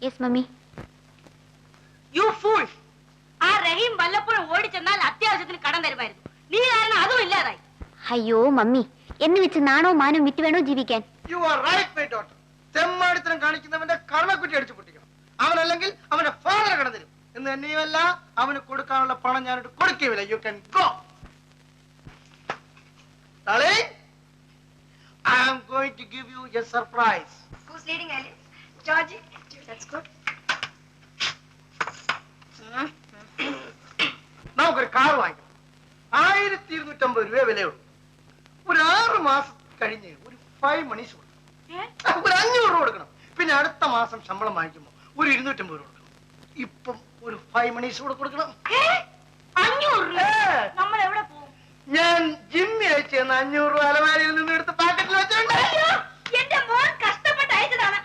Yes mummy. U fool. ആ റഹീം വല്ലപ്പോഴും ഓടിച്ചെന്നാൽ അത്യാവശ്യത്തിന് കടം തരുമായിരുന്നു. നീ കാരണം അതും ഇല്ലാതായി. അയ്യോ മമ്മി, എന്ന് വെച്ച് നാണോ മാനോ വിറ്റ് വേണോ ജീവിക്കാൻ? You are right my daughter. തെമ്മാടിത്തരം കാണിക്കുന്നവന്റെ കർമ്മക്കുറ്റി അടിച്ചു പൊട്ടിക്കണം. അവനല്ലെങ്കിൽ അവന്റെ ഫാദർ കടന്നു എന്ന് തന്നെയുമല്ല, അവന് കൊടുക്കാനുള്ള പണം ഞാനിട്ട് കൊടുക്കുകയില്ല. You can go. Darling, I am going to give you a surprise. Who's leading, Alice? Georgie? That's good. നമുക്കൊരു കാർ വാങ്ങിക്കണം. 1250 രൂപ വിലയുള്ളൂ. ഒരു 6 മാസം കഴിഞ്ഞ് ഒരു 5 മണീസ് കൊടുക്കണം. ഒരു 500 രൂപ കൊടുക്കണം. പിന്നെ അടുത്ത മാസം ശമ്പളം വാങ്ങിക്കുമ്പോൾ ഒരു 250 രൂപ കൊടുക്കണം. ഇപ്പം ഒരു 5 മണീസ് കൂടെ കൊടുക്കണം. 500 രൂപ? നമ്മൾ എവിടെ പോകും? ഞാൻ ജിമ്മി അയച്ചു 500 രൂപ അലമാരിയിൽ നിന്ന് എടുത്ത് പാക്കറ്റിൽ വെച്ചോണ്ട്. എന്റെ മോൻ കഷ്ടപ്പെട്ട് അയച്ചതാണ്.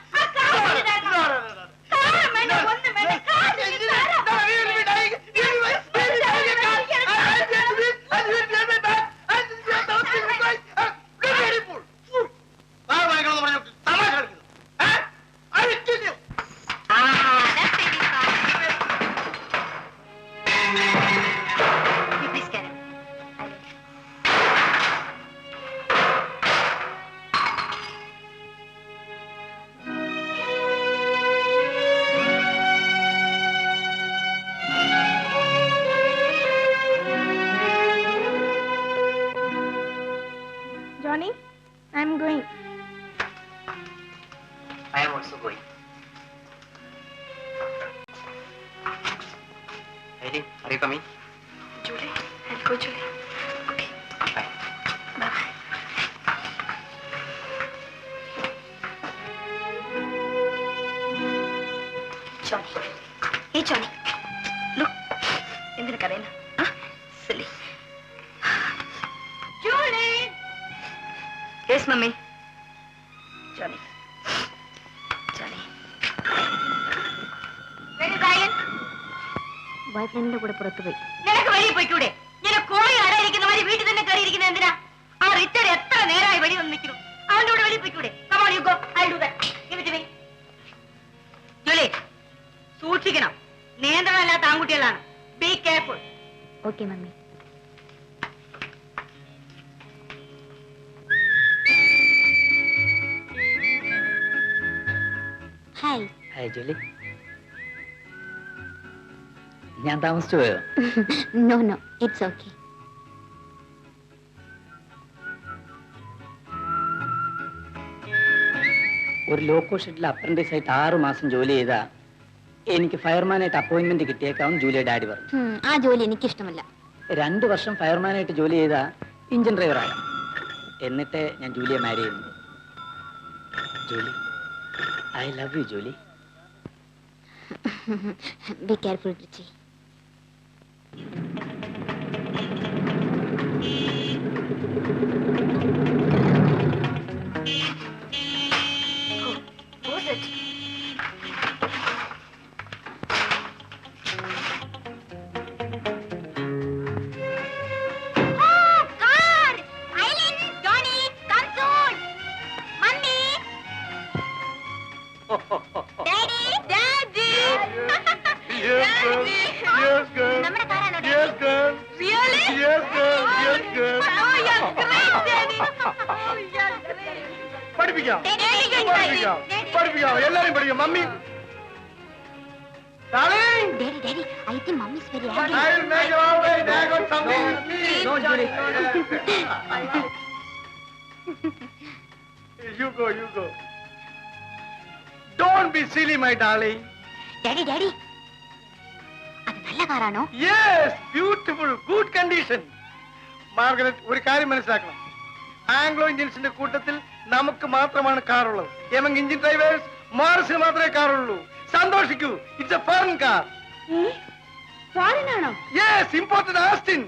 Johnny, I am going. I am also going. Heidi, are you coming? Julie, I'll go, Julie. Okay. Bye. Bye. Johnny. Hey, Johnny. Look. എന്തിനു കരയുന്ന? Silly. Julie! Yes, Mummy. Johnny. Johnny. Where is Ryan? ബോയ്ഫ്രണ്ടിന്റെ കൂടെ പുറത്തു പോയി. നിനക്ക് വെളിയിൽ പോയിക്കൂടെ? ഇങ്ങനെ കോഴി അടയിരിക്കുന്ന മാതിരി വീട്ടിൽ തന്നെ കയറിയിരിക്കുന്നത് എന്തിനാ? ആ റിച്ചർഡ് എത്ര നേരമായി വെളി വന്ന് നിൽക്കുന്നു. അവന്റെ കൂടെ വെളിയിൽ പോയിക്കൂടെ? Come on, you go. I'll do that. Give it to me. ജോലി, സൂക്ഷിക്കണം. നിയന്ത്രണമില്ലാത്ത ആൺകുട്ടികളാണ്. Be careful. Okay mummy. Hi. Hi ജോലി. ഞാൻ താമസിച്ചു പോയോ? No no, it's okay. ഒരു ലോക്കോ ഷെഡിൽ അപ്രന്റീസ് ആയിട്ട് 6 മാസം ജോലി ചെയ്താ എനിക്ക് ഫയർമാനായിട്ട് അപ്പോയിന്റ്മെന്റ് കിട്ടിയേക്കാവും ജൂലിയ ഡാഡി പറഞ്ഞു. ആ ജോലി എനിക്കിഷ്ടമല്ല. 2 വർഷം ഫയർമാനായിട്ട് ജോലി ചെയ്താ എഞ്ചിൻ ഡ്രൈവറാകാം. എന്നിട്ട് ഞാൻ ജൂലിയെ മാരി ചെയ്യുന്നു. Julie, I love you Julie. Be careful Ritchie. Who's it? Oh, God! Eileen, Johnny, come soon. Mummy. Daddy, Daddy. Yes, girl. Yes, girl. നമ്മുടെ കാറാണോ Yes, girl. Really? Yes, girl. Yes, girl. Oh, you're great, Daddy. Oh, you're great. പഠിപ്പിക്കാം. Daddy, പഠിപ്പിക്കാം. പഠിപ്പിക്കാം. എല്ലാരും പഠിക്കാം. Mummy. Darling. Daddy daddy, I think mummy is very I will make you all right. I got something with me. No, Julie. You go, you go. Don't be silly, my darling. Daddy daddy, അത് നല്ല കാറാണോ? Yes, beautiful, good condition. Margaret, ഒരു കാര്യം മനസ്സിലാക്കണം. Anglo ഇന്ത്യൻസിന്റെ കൂട്ടത്തിൽ നമുക്ക് മാത്രമാണ് കാറുള്ളത്. എമംഗ് ഇന്ത്യൻ ഡ്രൈവേഴ്സ് മാർസിന് മാത്രമേ കാറുള്ളൂ. സന്തോഷിക്കൂ. It's a foreign car. Foreign ആണോ? Yes, imported Austin.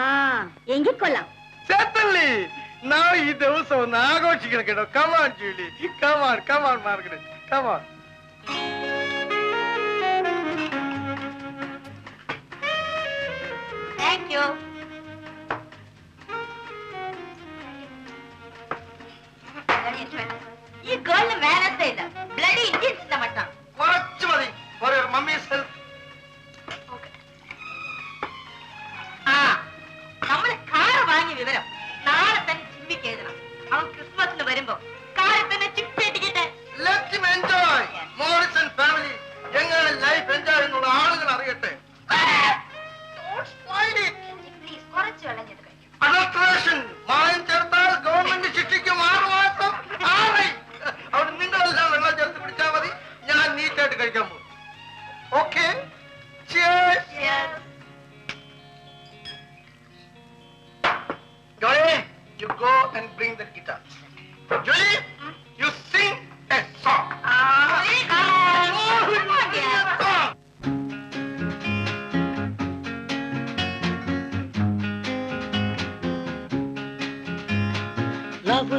ആ, എങ്കിൽ കൊള്ളാം. Certainly. Now ഈ ദിവസം ഒന്ന് ആഘോഷിക്കണം കേട്ടോ. Come on, Julie. Come on, come on, Margaret. Come on. Thank you. ഈ ഗേളിന് മാനസേ ഇല്ല. ബ്ലഡി ഇന്ത്യൻസിന്റെ മട്ടാണ്. കുറച്ച് മതി.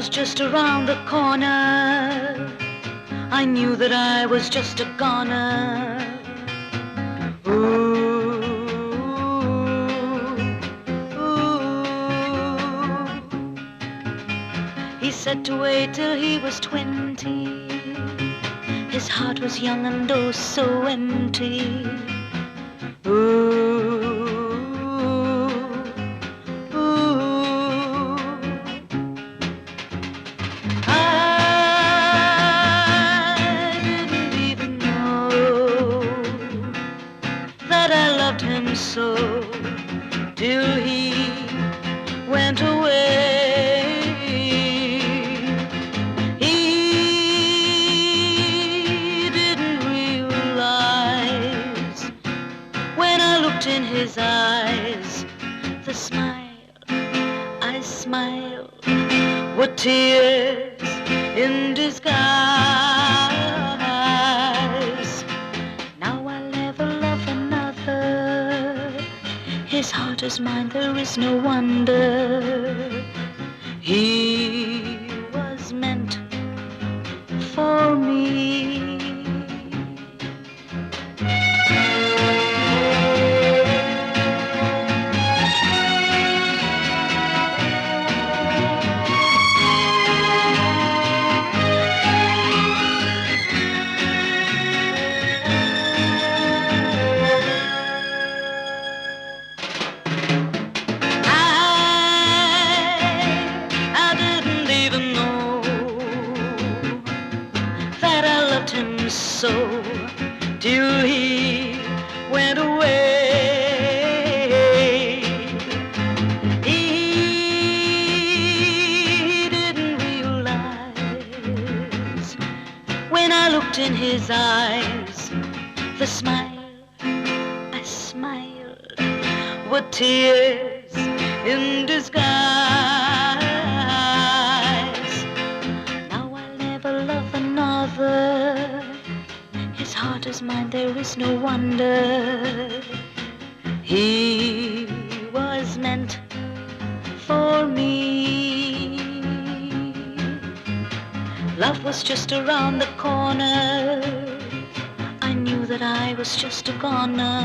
was just around the corner. I knew that I was just a goner. Ooh, ooh. He said to wait till he was 20. His heart was young and oh so empty. Ooh, ooh. I didn't even know that I loved him so till he went away. He didn't realize when I looked in his eyes, the smile I smiled were tears in disguise. Now I'll never love another. His heart is mine, there is no wonder. He was meant for me. I didn't even know that I loved him so till he went away. He didn't realize when I looked in his eyes, the smile I smiled were tears in disguise. Now I'll never love another. His heart is mine, there is no wonder. He was meant for me. Love was just around the corner. I knew that I was just a goner.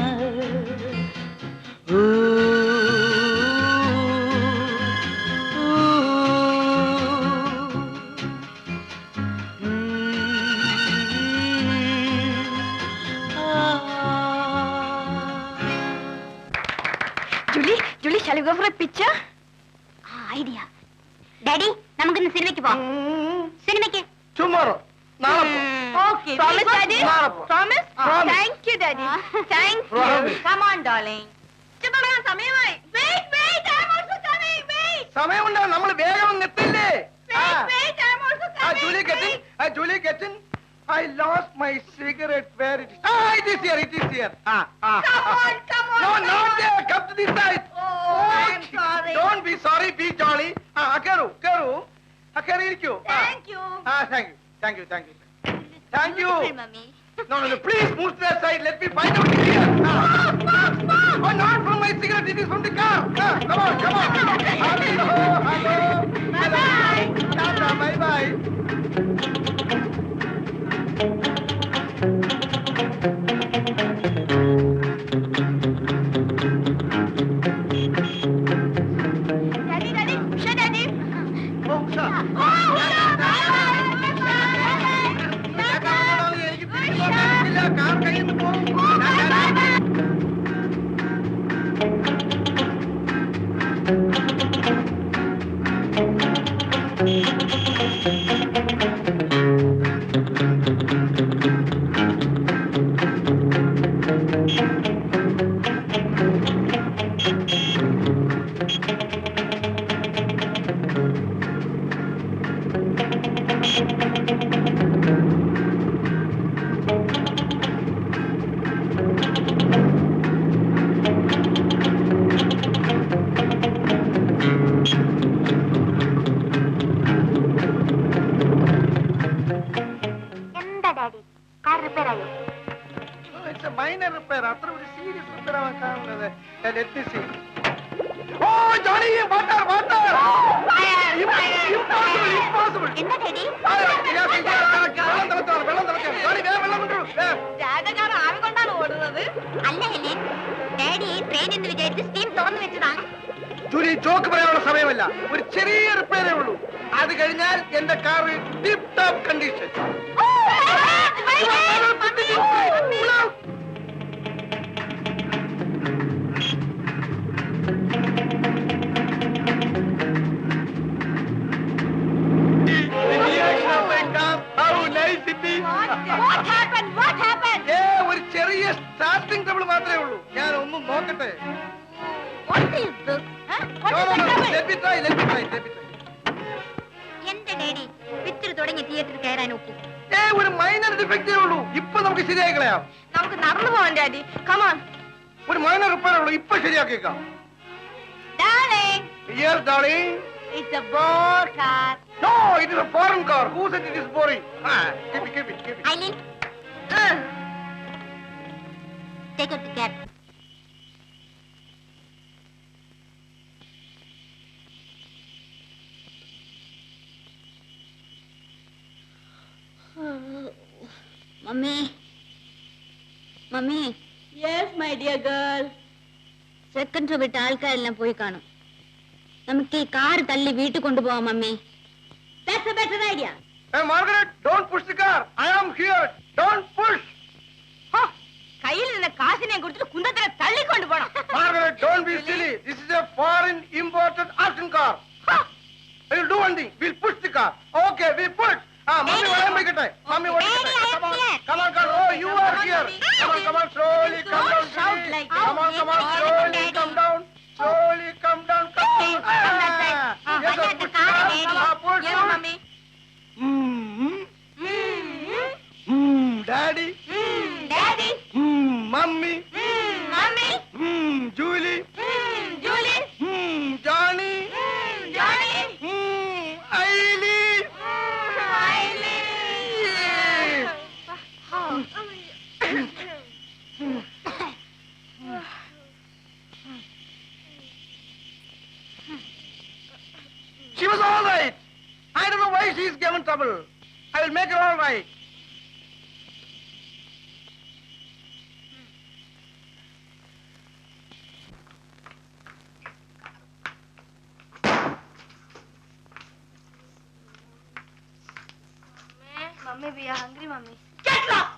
Ooh. Julie, shall we go for a picture? Idea. Daddy, നമുക്കിന്ന് സിനിമയ്ക്ക് പോവാം. സിനിമയ്ക്ക്. Tomorrow. നാളെ പോ. Okay. Promise, Daddy? Promise? Thank you, Daddy. Thank you. Promise. Come on, darling. ചുമ്മാ സമയമായി. Wait, I'm also coming. Wait. സമയമുണ്ട്, നമ്മൾ വേഗം എത്തില്ലേ? Wait, I'm also coming. Julie, get in. Julie, get in. I lost my cigarette. Where it is? It is here. Come on. No, not there. Come to this side. Oh, I'm sorry. Don't be sorry. Be jolly. Keru. Keru, iരിക്കൂ. Thank you. Thank you. Mummy. No, please move to that side. Let me find out here. Oh, not from my cigarette. It is from the car. Come on. Hello. Bye-bye. Tata, bye-bye. Daddy. Usha, Daddy. Oh, Usha. എനിക്ക് തിരിച്ചു പോകാൻ പറ്റില്ല. Car കയ്യിൽ നിന്ന് പോകും. It's a minor repair. After a serious repair, let me see. Oh Johnny water water impossible എന്താ daddy? വെള്ളം തിളക്കാം Johnny വെള്ളം കൊണ്ടുവരൂ രാജകാർ ആവി കൊണ്ടാണ് ഓടുന്നത്. അല്ല ഹെലൻ, ഡാഡി ട്രെയിൻ എന്ന് വിചാരിച്ച് സ്റ്റീം തുറന്നു വെച്ചതാണ്. ജൂലി ചോക്ക് പറയാനുള്ള സമയമല്ല, ഒരു ചെറിയ റിപ്പയറേ ഉള്ളൂ. അത് കഴിഞ്ഞാൽ എന്റെ കാർ ടിപ് ടോപ്പ് കണ്ടീഷൻ. ഒരു ചെറിയ സ്റ്റാർട്ടിംഗ് ട്രബിൾ മാത്രമേ ഉള്ളൂ. ഞാൻ ഒന്നും നോക്കട്ടെ. എന്റെ ഡാഡി പിക്ചർ തുടങ്ങി തിയേറ്ററിൽ കയറാൻ നോക്കൂ. ഒരു മൈനർ ഡിഫക്റ്റേ ഉള്ളൂ. ഇപ്പൊ നമുക്ക് ശരിയാക്കി കളയാം. നമുക്ക് നടന്നു പോവാൻ ഡാഡി. കമോൺ ഒരു മൈനർ റിപ്പയർ ഉള്ളൂ. ഇപ്പൊ ശരിയാക്കിയേക്കാം. Darling. Yes, darling. It's a bore car. No, it is a foreign car. Who said it is boring? Keep it. Eileen, take out the cat. Mummy, mummy. Yes, my dear girl. Second show വിട്ട ആൾക്കാരെല്ലാം പോയി കാണും. നമുക്ക് ഈ car തള്ളി വീട്ടിൽ കൊണ്ടുപോവാം mummy. That's a better idea. Hey, Margaret, don't push the car. I am here. Don't push. കയ്യിൽ നിന്ന് കാശിനെ കൊടുത്തിട്ട് കുന്തത്തിനെ തള്ളിക്കൊണ്ട് പോണം. Margaret, don't be silly. This is a foreign imported auction car. We'll do one thing. We'll push the car. Okay, we push. Mummy, what am I getting? Mummy, what am I getting? Come on. Oh, you are here. Come on, slowly come down. Shout like that. Come on, slowly come down. Slowly come down. Yes, push the car. Push. Yes, mommy. Daddy. Daddy. Mummy. Mommy. Julie. Julie. Johnny. Johnny. Eileen. She was all right. I don't know why she's given trouble. I will make her all right. Mommy, we are hungry, mommy. Get lost!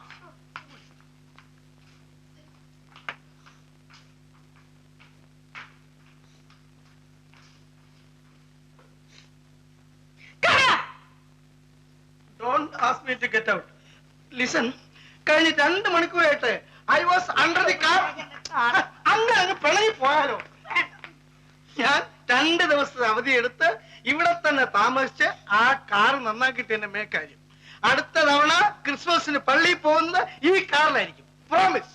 Come here! Don't ask me to get out. Listen, കഴിഞ്ഞ 2 മണിക്കൂറായിട്ട് I was under the car. അങ്ങ് പിണങ്ങി പോയാലോ. ഞാൻ 2 ദിവസത്തെ അവധി എടുത്ത് ഇവിടെ തന്നെ താമസിച്ച് ആ കാർ നന്നാക്കിട്ട് എന്നെ മേക്കാര്യം. അടുത്ത തവണ ക്രിസ്മസിന് പള്ളിയിൽ പോകുന്നത് ഈ കാറിലായിരിക്കും. പ്രോമിസ്.